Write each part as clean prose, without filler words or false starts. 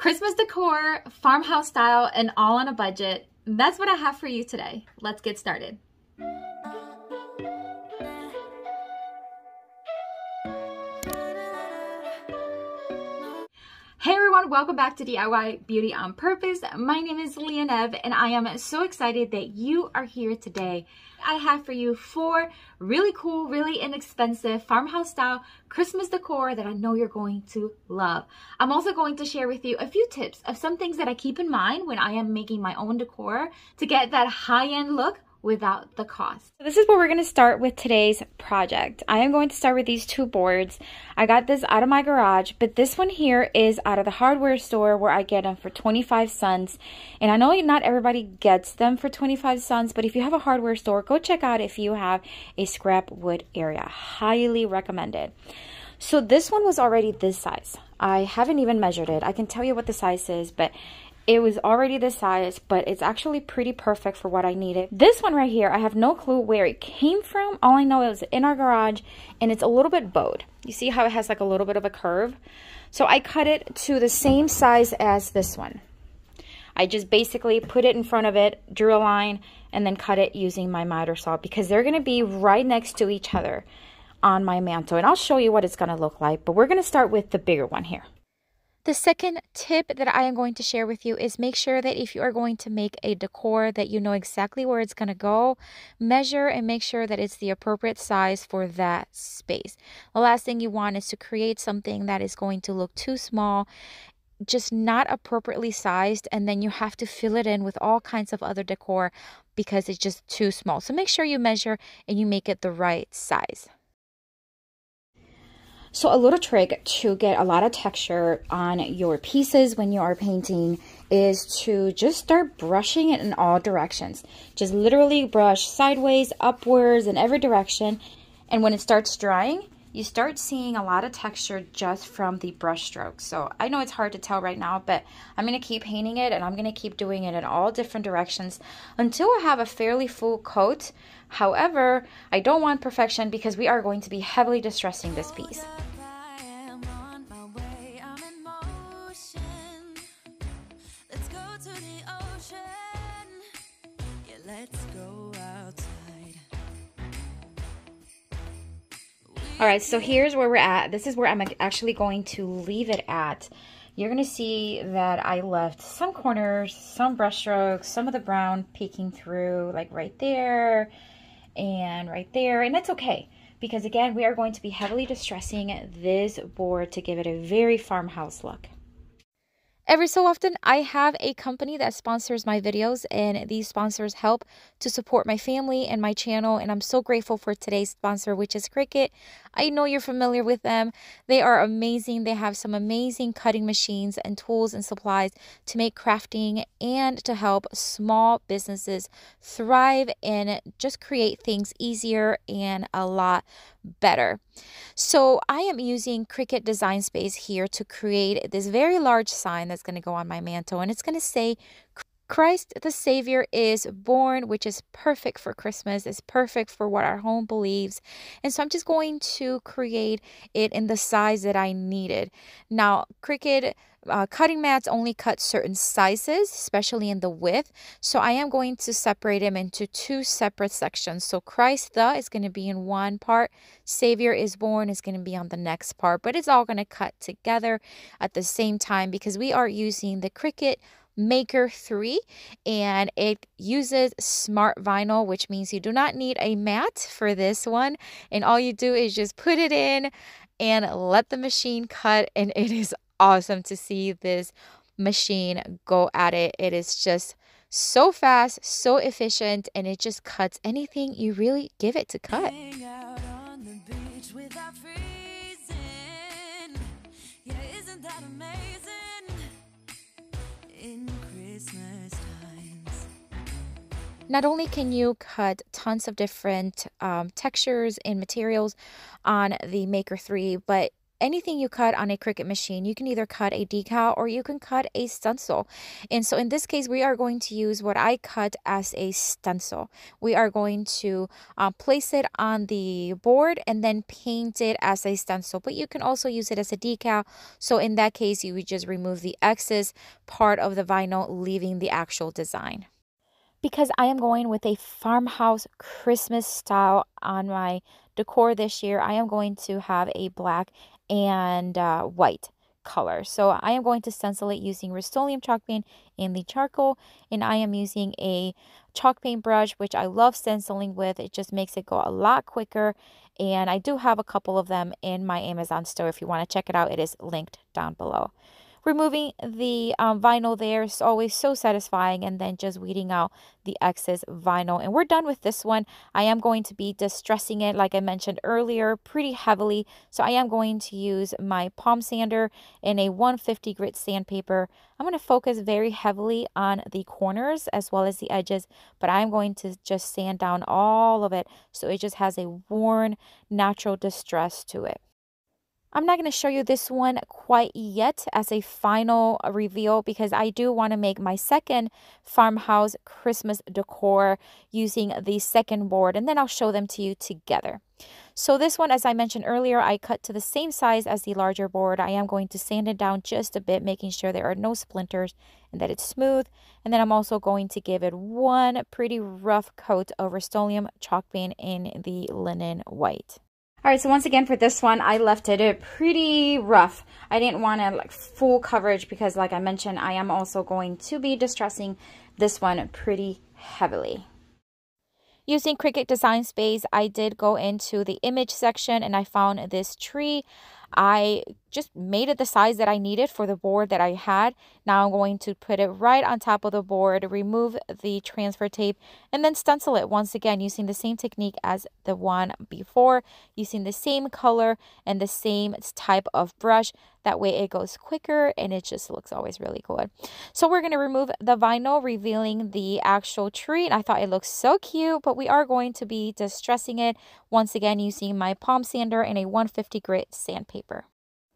Christmas decor, farmhouse style, and all on a budget. That's what I have for you today. Let's get started. Hey everyone, welcome back to DIY Beauty on Purpose. My name is Leoneve and I am so excited that you are here today. I have for you 4 really cool, really inexpensive farmhouse style Christmas decor that I know you're going to love. I'm also going to share with you a few tips of some things that I keep in mind when I am making my own decor to get that high-end look without the cost. So this is where we're going to start with today's project. I am going to start with these 2 boards. I got this out of my garage, but this one here is out of the hardware store where I get them for 25 cents. And I know not everybody gets them for 25 cents, but if you have a hardware store, go check out if you have a scrap wood area. Highly recommended. So this one was already this size. I haven't even measured it. I can tell you what the size is, but it was already this size, but it's actually pretty perfect for what I needed. This one right here, I have no clue where it came from. All I know it was in our garage, and it's a little bit bowed. You see how it has like a little bit of a curve? So I cut it to the same size as this one. I just basically put it in front of it, drew a line, and then cut it using my miter saw because they're gonna be right next to each other on my mantle. And I'll show you what it's gonna look like, but we're gonna start with the bigger one here. The second tip that I am going to share with you is make sure that if you are going to make a decor that you know exactly where it's going to go, measure and make sure that it's the appropriate size for that space. The last thing you want is to create something that is going to look too small, just not appropriately sized, and then you have to fill it in with all kinds of other decor because it's just too small. So make sure you measure and you make it the right size. So a little trick to get a lot of texture on your pieces when you are painting is to just start brushing it in all directions. Just literally brush sideways, upwards, in every direction. And when it starts drying, you start seeing a lot of texture just from the brush strokes. So I know it's hard to tell right now, but I'm going to keep painting it and I'm going to keep doing it in all different directions until I have a fairly full coat. However, I don't want perfection because we are going to be heavily distressing this piece. All right, so here's where we're at. This is where I'm actually going to leave it at. You're going to see that I left some corners, some brush strokes, some of the brown peeking through, like right there and right there. And that's okay, because again, we are going to be heavily distressing this board to give it a very farmhouse look. Every so often, I have a company that sponsors my videos, and these sponsors help to support my family and my channel, and I'm so grateful for today's sponsor, which is Cricut. I know you're familiar with them. They are amazing. They have some amazing cutting machines and tools and supplies to make crafting and to help small businesses thrive and just create things easier and a lot better. So I am using Cricut Design Space here to create this very large sign that's going to go on my mantle, and it's going to say Christ the Savior is born, which is perfect for Christmas. It's perfect for what our home believes. And so I'm just going to create it in the size that I needed. Now, Cricut cutting mats only cut certain sizes, especially in the width. So I am going to separate them into 2 separate sections. So Christ the is going to be in one part. Savior is born is going to be on the next part. But it's all going to cut together at the same time because we are using the Cricut Maker 3, and it uses smart vinyl, which means you do not need a mat for this one, and all you do is just put it in and let the machine cut, and it is awesome to see this machine go at it. It is just so fast, so efficient, and it just cuts anything you really give it to cut. Hang out on the beach without freezing. Yeah, isn't that amazing? In Christmas times. Not only can you cut tons of different textures and materials on the Maker 3, but anything you cut on a Cricut machine, you can either cut a decal or you can cut a stencil. And so in this case, we are going to use what I cut as a stencil. We are going to place it on the board and then paint it as a stencil, but you can also use it as a decal. So in that case, you would just remove the excess part of the vinyl, leaving the actual design. Because I am going with a farmhouse Christmas style on my decor this year, I am going to have a black and white color. So I am going to stencil it using Rust-Oleum chalk paint in the charcoal, and I am using a chalk paint brush, which I love stenciling with. It just makes it go a lot quicker, and I do have a couple of them in my Amazon store. If you want to check it out, it is linked down below. Removing the vinyl there is always so satisfying, and then just weeding out the excess vinyl. And we're done with this one. I am going to be distressing it, like I mentioned earlier, pretty heavily. So I am going to use my palm sander and a 150 grit sandpaper. I'm going to focus very heavily on the corners as well as the edges, but I'm going to just sand down all of it so it just has a worn, natural distress to it. I'm not going to show you this one quite yet as a final reveal because I do want to make my second farmhouse Christmas decor using the second board, and then I'll show them to you together. So this one, as I mentioned earlier, I cut to the same size as the larger board. I am going to sand it down just a bit, making sure there are no splinters and that it's smooth. And then I'm also going to give it one pretty rough coat of Rust-Oleum chalk paint in the linen white. All right, so once again for this one, I left it pretty rough. I didn't want to like full coverage because, like I mentioned, I am also going to be distressing this one pretty heavily. Using Cricut Design Space, I did go into the image section and I found this tree. I just made it the size that I needed for the board that I had. Now I'm going to put it right on top of the board, remove the transfer tape, and then stencil it once again using the same technique as the one before, using the same color and the same type of brush. That way it goes quicker and it just looks always really good. So we're going to remove the vinyl, revealing the actual tree. And I thought it looked so cute, but we are going to be distressing it once again using my palm sander and a 150 grit sandpaper.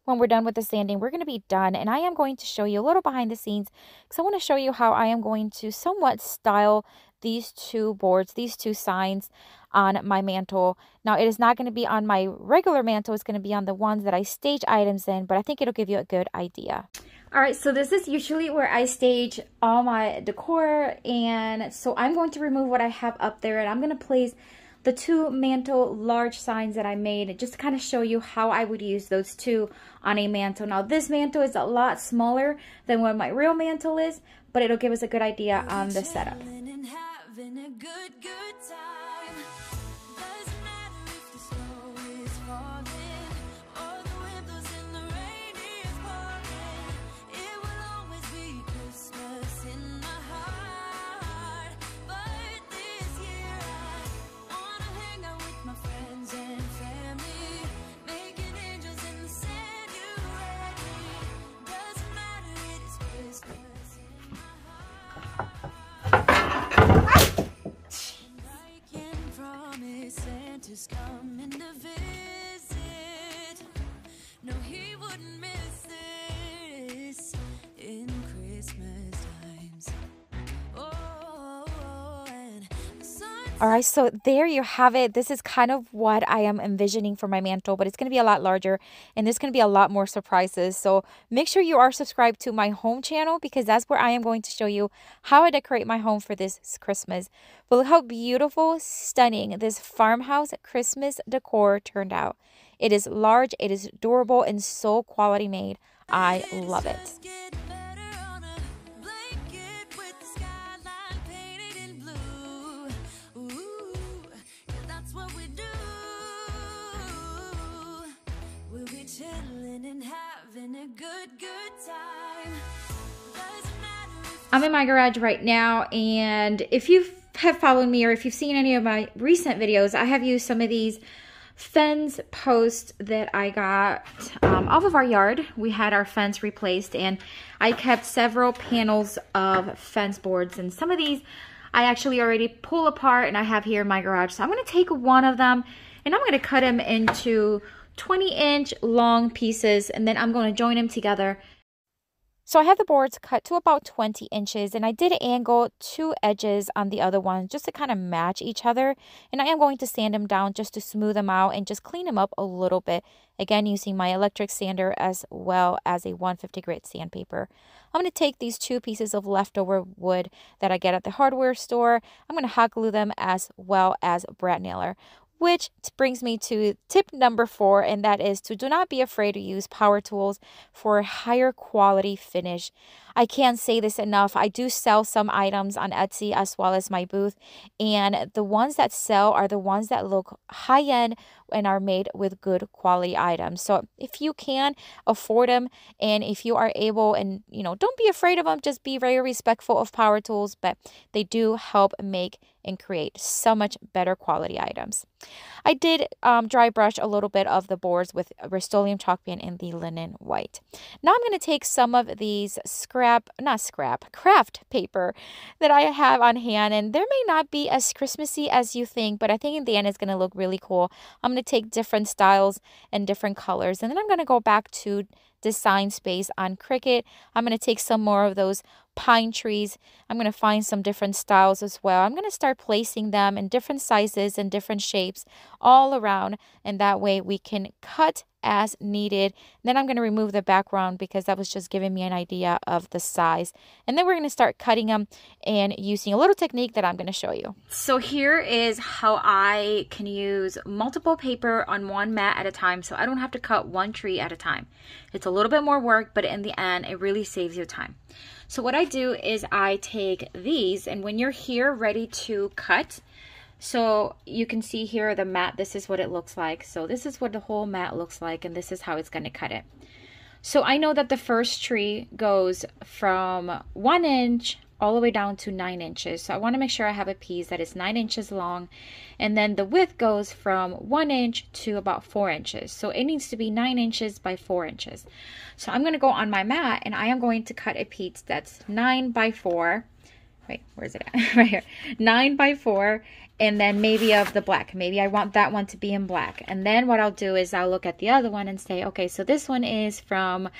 When we're done with the sanding, we're going to be done, and I am going to show you a little behind the scenes because I want to show you how I am going to somewhat style these two boards, these two signs on my mantle. Now, it is not going to be on my regular mantle. It's going to be on the ones that I stage items in, but I think it'll give you a good idea. All right, so this is usually where I stage all my decor, and so I'm going to remove what I have up there, and I'm going to place the two mantle large signs that I made, just to kind of show you how I would use those two on a mantle. Now, this mantle is a lot smaller than what my real mantle is, but it'll give us a good idea on the setup. Coming to visit. No, he wouldn't miss this in Christmas times. All right, so there you have it. This is kind of what I am envisioning for my mantle, but it's going to be a lot larger and there's going to be a lot more surprises. So make sure you are subscribed to my home channel because that's where I am going to show you how I decorate my home for this Christmas. But look how beautiful, stunning this farmhouse Christmas decor turned out. It is large, it is durable, and so quality made. I love it. I'm in my garage right now, and if you have followed me or if you've seen any of my recent videos, I have used some of these fence posts that I got off of our yard. We had our fence replaced, and I kept several panels of fence boards, and some of these I actually already pull apart and I have here in my garage. So I'm going to take one of them and I'm going to cut them into 20-inch long pieces, and then I'm going to join them together. So I have the boards cut to about 20 inches, and I did angle 2 edges on the other one just to kind of match each other. And I am going to sand them down just to smooth them out and just clean them up a little bit. Again, using my electric sander as well as a 150 grit sandpaper. I'm going to take these 2 pieces of leftover wood that I get at the hardware store. I'm going to hot glue them as well as brad nailer. Which brings me to tip number 4, and that is to do not be afraid to use power tools for a higher quality finish. I can't say this enough. I do sell some items on Etsy as well as my booth, and the ones that sell are the ones that look high end and are made with good quality items. So if you can afford them, and if you are able, and don't be afraid of them, just be very respectful of power tools, but they do help make and create so much better quality items. I did dry brush a little bit of the boards with Rust-Oleum chalk paint in the linen white. Now I'm going to take some of these craft paper that I have on hand, and there may not be as Christmassy as you think, but I think in the end it's going to look really cool. I'm going to take different styles and different colors, and then I'm going to go back to Design Space on Cricut. I'm going to take some more of those pine trees. I'm going to find some different styles as well. I'm going to start placing them in different sizes and different shapes all around, and that way we can cut as needed. Then I'm going to remove the background because that was just giving me an idea of the size. And then we're going to start cutting them and using a little technique that I'm going to show you. So here is how I can use multiple paper on one mat at a time, so I don't have to cut one tree at a time. It's a little bit more work, but in the end, it really saves you time. So what I do is I take these, and when you're here ready to cut, so you can see here the mat, this is what it looks like. So this is what the whole mat looks like, and this is how it's going to cut it. So I know that the first tree goes from 1 inch all the way down to 9 inches. So I want to make sure I have a piece that is 9 inches long, and then the width goes from 1 inch to about 4 inches. So it needs to be 9 inches by 4 inches. So I'm going to go on my mat, and I am going to cut a piece that's 9 by 4. Wait, where is it at? Right here. 9 by 4, and then maybe of the black. Maybe I want that one to be in black. And then what I'll do is I'll look at the other one and say, okay, so this one is from,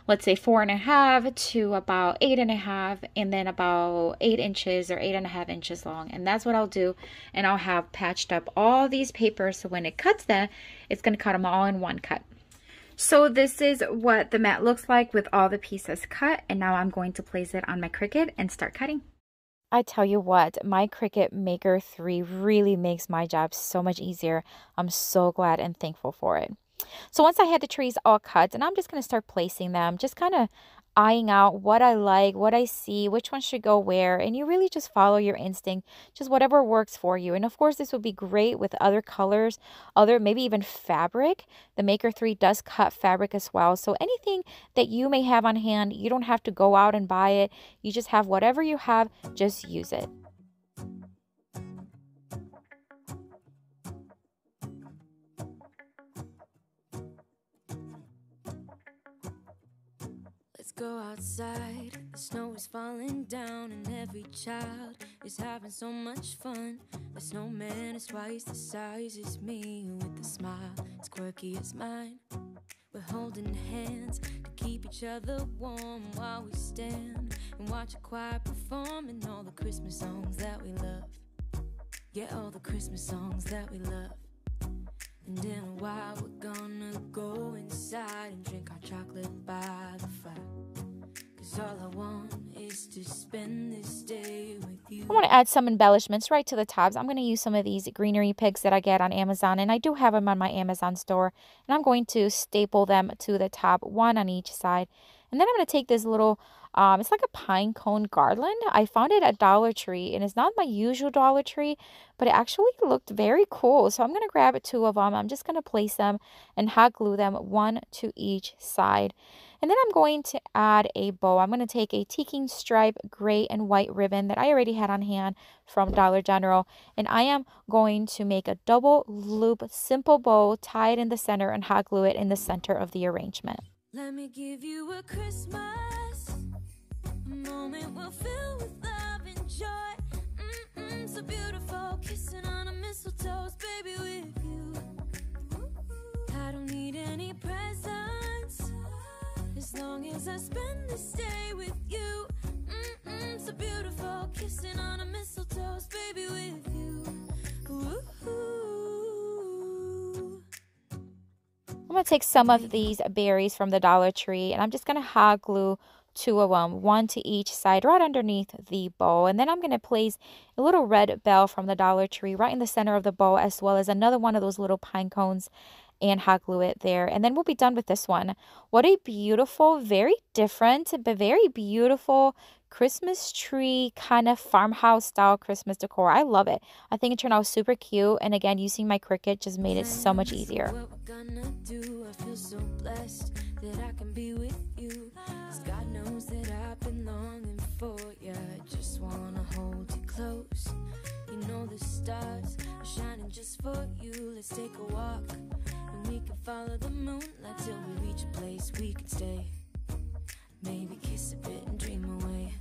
let's say 4.5 to about 8.5, and then about 8 inches or 8.5 inches long. And that's what I'll do. And I'll have patched up all these papers, so when it cuts that, it's going to cut them all in one cut. So this is what the mat looks like with all the pieces cut. And now I'm going to place it on my Cricut and start cutting. I tell you what, my Cricut Maker 3 really makes my job so much easier. I'm so glad and thankful for it. So once I had the trees all cut, and I'm just going to start placing them, just kind of eyeing out what I like, what I see, which one should go where, and you really just follow your instinct, just whatever works for you. And of course, this would be great with other colors, maybe even fabric. The Maker 3 does cut fabric as well. So anything that you may have on hand, you don't have to go out and buy it. You just have whatever you have, just use it. Go outside, the snow is falling down, and every child is having so much fun. The snowman is twice the size as me, with a smile as quirky as mine. We're holding hands to keep each other warm while we stand and watch a choir performing all the Christmas songs that we love. Yeah, all the Christmas songs that we love. And in a while we're gonna go inside and drink our chocolate by the fire. Cause all I want is to spend this day with you. I want to add some embellishments right to the tops. I'm going to use some of these greenery picks that I get on Amazon, and I do have them on my Amazon store. And I'm going to staple them to the top, one on each side. And then I'm going to take this little, it's like a pine cone garland. I found it at Dollar Tree, and it's not my usual Dollar Tree, but it actually looked very cool. So I'm going to grab 2 of them. I'm just going to place them and hot glue them one to each side. And then I'm going to add a bow. I'm going to take a teaking stripe gray and white ribbon that I already had on hand from Dollar General. And I am going to make a double loop simple bow, tie it in the center, and hot glue it in the center of the arrangement. Let me give you a Christmas, a moment we'll fill with love and joy. So beautiful, kissing on a mistletoe, baby, with you. I don't need going to take some of these berries from the Dollar Tree, and I'm just going to hot glue 2 of them, 1 to each side right underneath the bowl. And then I'm going to place a little red bell from the Dollar Tree right in the center of the bowl, as well as another one of those little pine cones, and hot glue it there. And then we'll be done with this one. What a beautiful, very different, but very beautiful Christmas tree kind of farmhouse style Christmas decor. I love it. I think it turned out super cute. And again, using my Cricut just made it so much easier. What we're gonna do, I feel so blessed that I can be with you. 'Cause God knows that I've been longing for you. I just wanna hold you close. You know the stars are shining just for you. Let's take a walk and we can follow the moonlight till we reach a place we can stay. Maybe kiss a bit and dream away.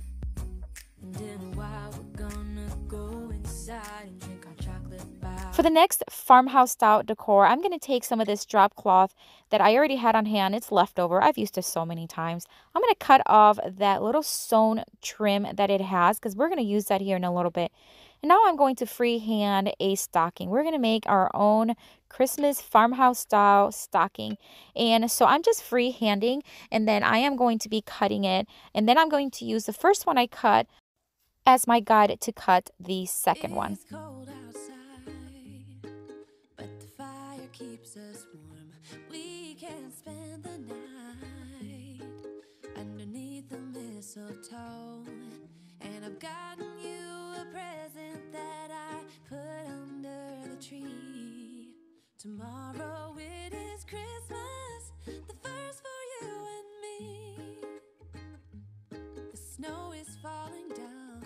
And in a while we're gonna go inside and drink our chocolate bar. For the next farmhouse style decor, I'm going to take some of this drop cloth that I already had on hand. It's leftover. I've used it so many times. I'm going to cut off that little sewn trim that it has, because we're going to use that here in a little bit. And now I'm going to freehand a stocking. We're going to make our own Christmas farmhouse style stocking. And so I'm just freehanding, and then I am going to be cutting it. And then I'm going to use the first one I cut as my guide to cut the second one. It's cold outside, but the fire keeps us warm. We can spend the night underneath the mistletoe. And I've gotten you a present that I put under the tree. Tomorrow it is Christmas, the first for you and me. The snow is falling down.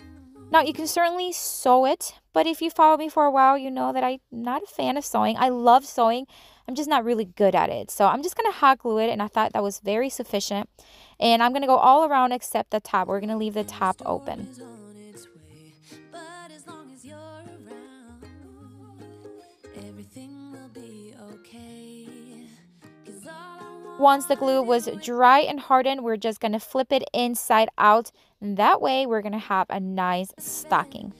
Now, you can certainly sew it, but if you follow me for a while, you know that I'm not a fan of sewing. I love sewing. I'm just not really good at it. So I'm just going to hot glue it, and I thought that was very sufficient. And I'm going to go all around except the top. We're going to leave the top open. Once the glue was dry and hardened, we're just going to flip it inside out. And that way, we're going to have a nice stocking.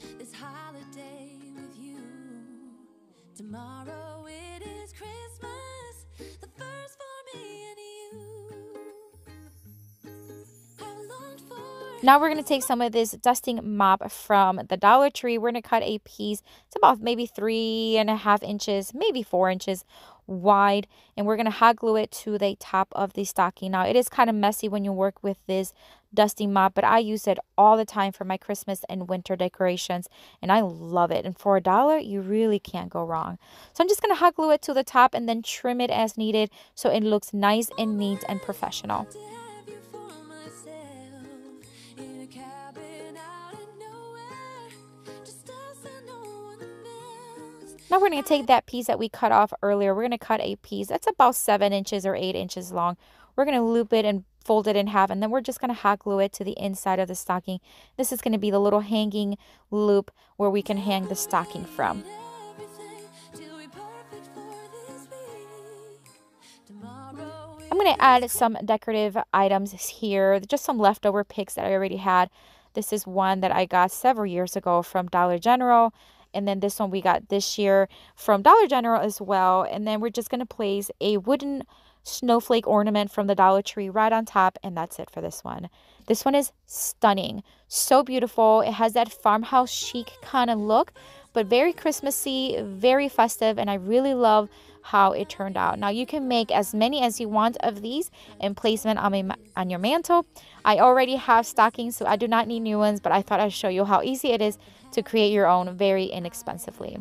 Tomorrow it is Christmas, the first for me and you. Now we're going to take some of this dusting mop from the Dollar Tree. We're going to cut a piece. It's about maybe 3.5 inches, maybe 4 inches wide, and we're going to hot glue it to the top of the stocking. Now it is kind of messy when you work with this dusting mop, but I use it all the time for my Christmas and winter decorations, and I love it. And for $1, you really can't go wrong. So I'm just going to hot glue it to the top and then trim it as needed so it looks nice and neat and professional. Now we're going to take that piece that we cut off earlier. We're going to cut a piece that's about 7 inches or 8 inches long. We're going to loop it and fold it in half, and then we're just going to hot glue it to the inside of the stocking. This is going to be the little hanging loop where we can hang the stocking from. I'm going to add some decorative items here, just some leftover picks that I already had. This is one that I got several years ago from Dollar General. And then this one we got this year from Dollar General as well. And then we're just going to place a wooden snowflake ornament from the Dollar Tree right on top. And that's it for this one. This one is stunning. So beautiful. It has that farmhouse chic kind of look, but very Christmassy, very festive. And I really love how it turned out. Now you can make as many as you want of these and placement on your mantle. I already have stockings, so I do not need new ones, but I thought I'd show you how easy it is to create your own very inexpensively.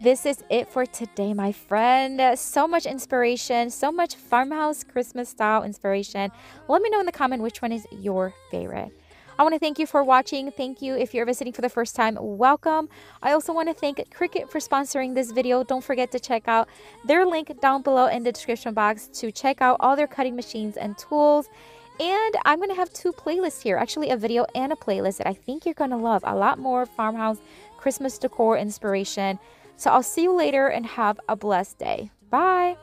This is it for today, my friend. So much inspiration, so much farmhouse Christmas style inspiration. Let me know in the comment which one is your favorite. I want to thank you for watching. Thank you if you're visiting for the first time. Welcome. I also want to thank Cricut for sponsoring this video. Don't forget to check out their link down below in the description box to check out all their cutting machines and tools. And I'm going to have 2 playlists here, actually a video and a playlist that I think you're going to love. A lot more farmhouse Christmas decor inspiration. So I'll see you later and have a blessed day. Bye.